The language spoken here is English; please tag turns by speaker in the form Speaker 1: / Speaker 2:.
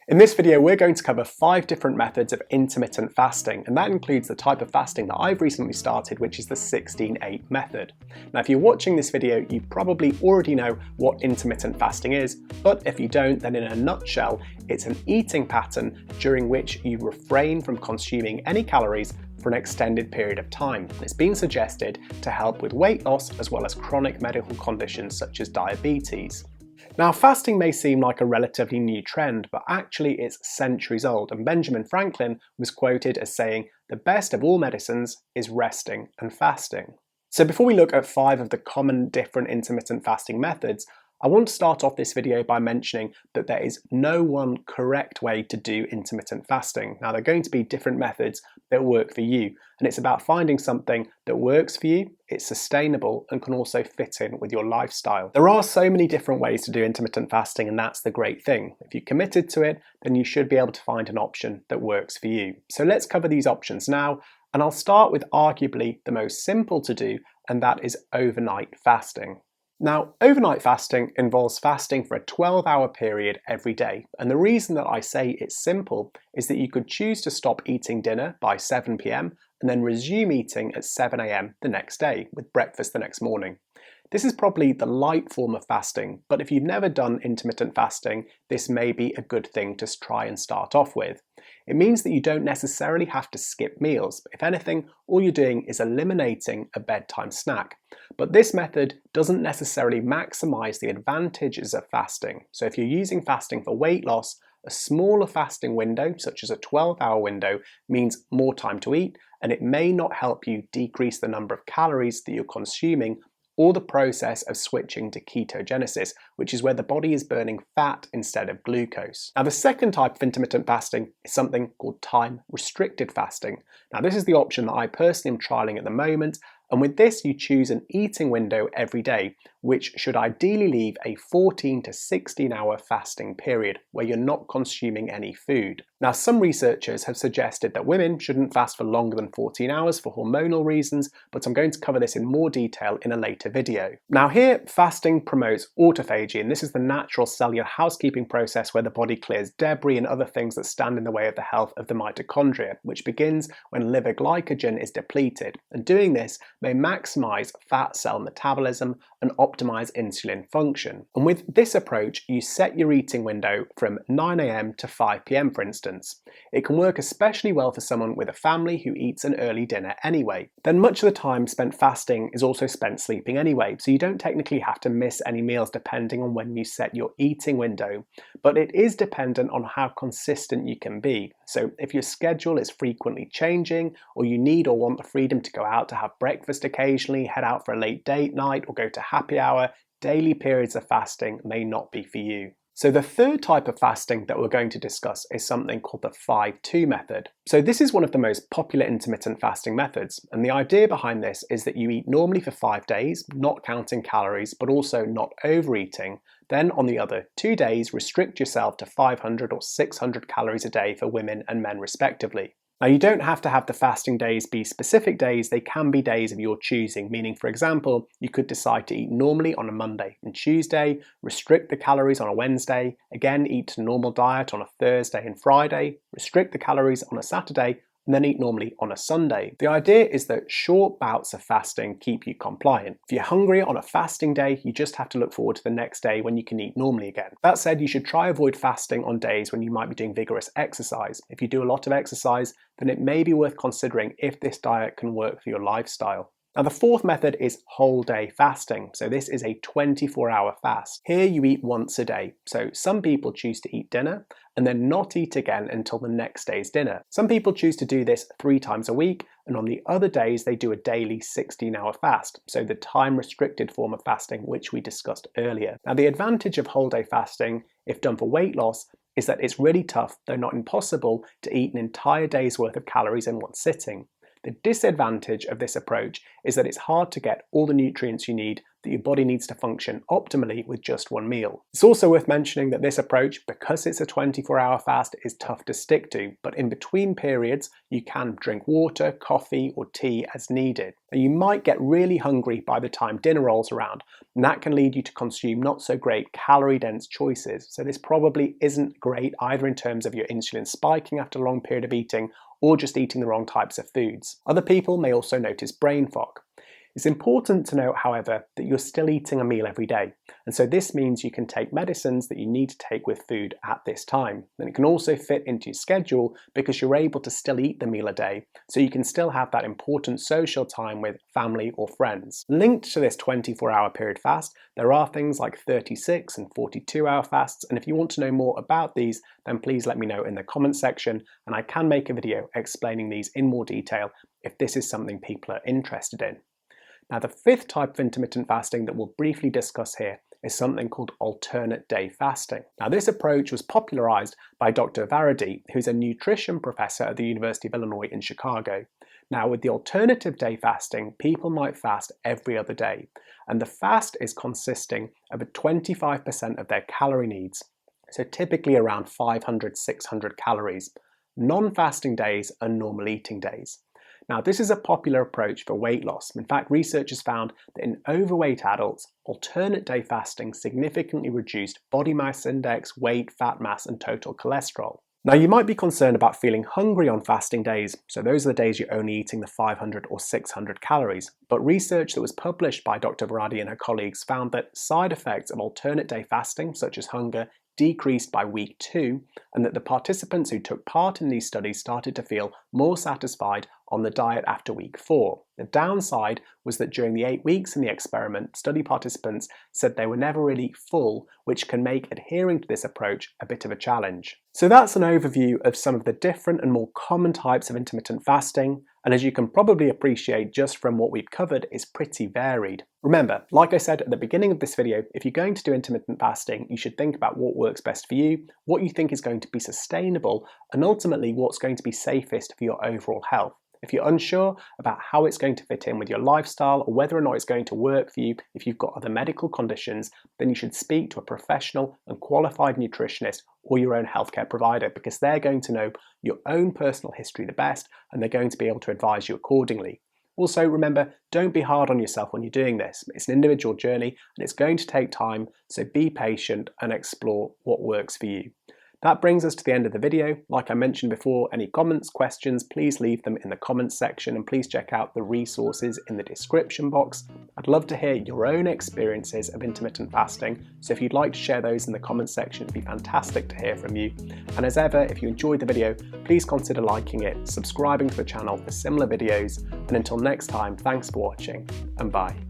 Speaker 1: In this video, we're going to cover 5 different methods of intermittent fasting, and that includes the type of fasting that I've recently started, which is the 16-8 method. Now, if you're watching this video, you probably already know what intermittent fasting is, but if you don't, then in a nutshell, it's an eating pattern during which you refrain from consuming any calories for an extended period of time. It's been suggested to help with weight loss as well as chronic medical conditions such as diabetes. Now, fasting may seem like a relatively new trend, but actually it's centuries old, and Benjamin Franklin was quoted as saying, "The best of all medicines is resting and fasting." So before we look at 5 of the common different intermittent fasting methods, I want to start off this video by mentioning that there is no one correct way to do intermittent fasting. Now, there are going to be different methods that work for you, and it's about finding something that works for you, it's sustainable, and can also fit in with your lifestyle. There are so many different ways to do intermittent fasting, and that's the great thing. If you're committed to it, then you should be able to find an option that works for you. So let's cover these options now, and I'll start with arguably the most simple to do, and that is overnight fasting. Now, overnight fasting involves fasting for a 12-hour period every day, and the reason that I say it's simple is that you could choose to stop eating dinner by 7 p.m. and then resume eating at 7 a.m. the next day, with breakfast the next morning. This is probably the light form of fasting, but if you've never done intermittent fasting, this may be a good thing to try and start off with. It means that you don't necessarily have to skip meals, but if anything, all you're doing is eliminating a bedtime snack. But this method doesn't necessarily maximize the advantages of fasting. So if you're using fasting for weight loss, a smaller fasting window, such as a 12-hour window, means more time to eat, and it may not help you decrease the number of calories that you're consuming or the process of switching to ketogenesis, which is where the body is burning fat instead of glucose. Now, the second type of intermittent fasting is something called time-restricted fasting. Now, this is the option that I personally am trialing at the moment, and with this you choose an eating window every day, which should ideally leave a 14 to 16 hour fasting period where you're not consuming any food. Now, some researchers have suggested that women shouldn't fast for longer than 14 hours for hormonal reasons, but I'm going to cover this in more detail in a later video. Now here, fasting promotes autophagy, and this is the natural cellular housekeeping process where the body clears debris and other things that stand in the way of the health of the mitochondria, which begins when liver glycogen is depleted. And doing this may maximize fat cell metabolism and optimize insulin function. And with this approach, you set your eating window from 9 a.m. to 5 p.m. for instance. It can work especially well for someone with a family who eats an early dinner anyway. Then much of the time spent fasting is also spent sleeping anyway, so you don't technically have to miss any meals depending on when you set your eating window, but it is dependent on how consistent you can be. So if your schedule is frequently changing, or you need or want the freedom to go out to have breakfast occasionally, head out for a late date night, or go to happy hour, daily periods of fasting may not be for you. So the third type of fasting that we're going to discuss is something called the 5-2 method. So this is one of the most popular intermittent fasting methods, and the idea behind this is that you eat normally for 5 days, not counting calories, but also not overeating. Then on the other 2 days, restrict yourself to 500 or 600 calories a day for women and men respectively. Now, you don't have to have the fasting days be specific days, they can be days of your choosing, meaning, for example, you could decide to eat normally on a Monday and Tuesday, restrict the calories on a Wednesday, again eat a normal diet on a Thursday and Friday, restrict the calories on a Saturday, and then eat normally on a Sunday. The idea is that short bouts of fasting keep you compliant. If you're hungry on a fasting day, you just have to look forward to the next day when you can eat normally again. That said, you should try avoid fasting on days when you might be doing vigorous exercise. If you do a lot of exercise, then it may be worth considering if this diet can work for your lifestyle. Now, the fourth method is whole day fasting. So this is a 24-hour fast. Here you eat once a day. So some people choose to eat dinner and then not eat again until the next day's dinner. Some people choose to do this 3 times a week, and on the other days they do a daily 16-hour fast, so the time-restricted form of fasting which we discussed earlier. Now, the advantage of whole day fasting, if done for weight loss, is that it's really tough, though not impossible, to eat an entire day's worth of calories in one sitting. The disadvantage of this approach is that it's hard to get all the nutrients you need that your body needs to function optimally with just one meal. It's also worth mentioning that this approach, because it's a 24-hour fast, is tough to stick to, but in between periods you can drink water, coffee or tea as needed. Now, you might get really hungry by the time dinner rolls around, and that can lead you to consume not so great calorie-dense choices, so this probably isn't great either in terms of your insulin spiking after a long period of eating or just eating the wrong types of foods. Other people may also notice brain fog. It's important to note, however, that you're still eating a meal every day, and so this means you can take medicines that you need to take with food at this time. And it can also fit into your schedule because you're able to still eat the meal a day, so you can still have that important social time with family or friends. Linked to this 24-hour period fast, there are things like 36 and 42-hour fasts, and if you want to know more about these, then please let me know in the comments section, and I can make a video explaining these in more detail if this is something people are interested in. Now, the fifth type of intermittent fasting that we'll briefly discuss here is something called alternate day fasting. Now, this approach was popularized by Dr. Varady, who's a nutrition professor at the University of Illinois in Chicago. Now, with the alternative day fasting, people might fast every other day, and the fast is consisting of 25% of their calorie needs, so typically around 500-600 calories. Non-fasting days are normal eating days. Now, this is a popular approach for weight loss. In fact, researchers found that in overweight adults, alternate day fasting significantly reduced body mass index, weight, fat mass, and total cholesterol. Now, you might be concerned about feeling hungry on fasting days, so those are the days you're only eating the 500 or 600 calories. But research that was published by Dr. Varady and her colleagues found that side effects of alternate day fasting, such as hunger, decreased by week 2, and that the participants who took part in these studies started to feel more satisfied on the diet after week 4. The downside was that during the 8 weeks in the experiment, study participants said they were never really full, which can make adhering to this approach a bit of a challenge. So that's an overview of some of the different and more common types of intermittent fasting, and as you can probably appreciate just from what we've covered, it's pretty varied. Remember, like I said at the beginning of this video, if you're going to do intermittent fasting, you should think about what works best for you, what you think is going to be sustainable, and ultimately what's going to be safest for your overall health. If you're unsure about how it's going to fit in with your lifestyle or whether or not it's going to work for you if you've got other medical conditions, then you should speak to a professional and qualified nutritionist or your own healthcare provider, because they're going to know your own personal history the best and they're going to be able to advise you accordingly. Also, remember, don't be hard on yourself when you're doing this. It's an individual journey and it's going to take time, so be patient and explore what works for you. That brings us to the end of the video. Like I mentioned before, any comments, questions, please leave them in the comments section, and please check out the resources in the description box. I'd love to hear your own experiences of intermittent fasting, so if you'd like to share those in the comments section, it'd be fantastic to hear from you. And as ever, if you enjoyed the video, please consider liking it, subscribing to the channel for similar videos, and until next time, thanks for watching, and bye.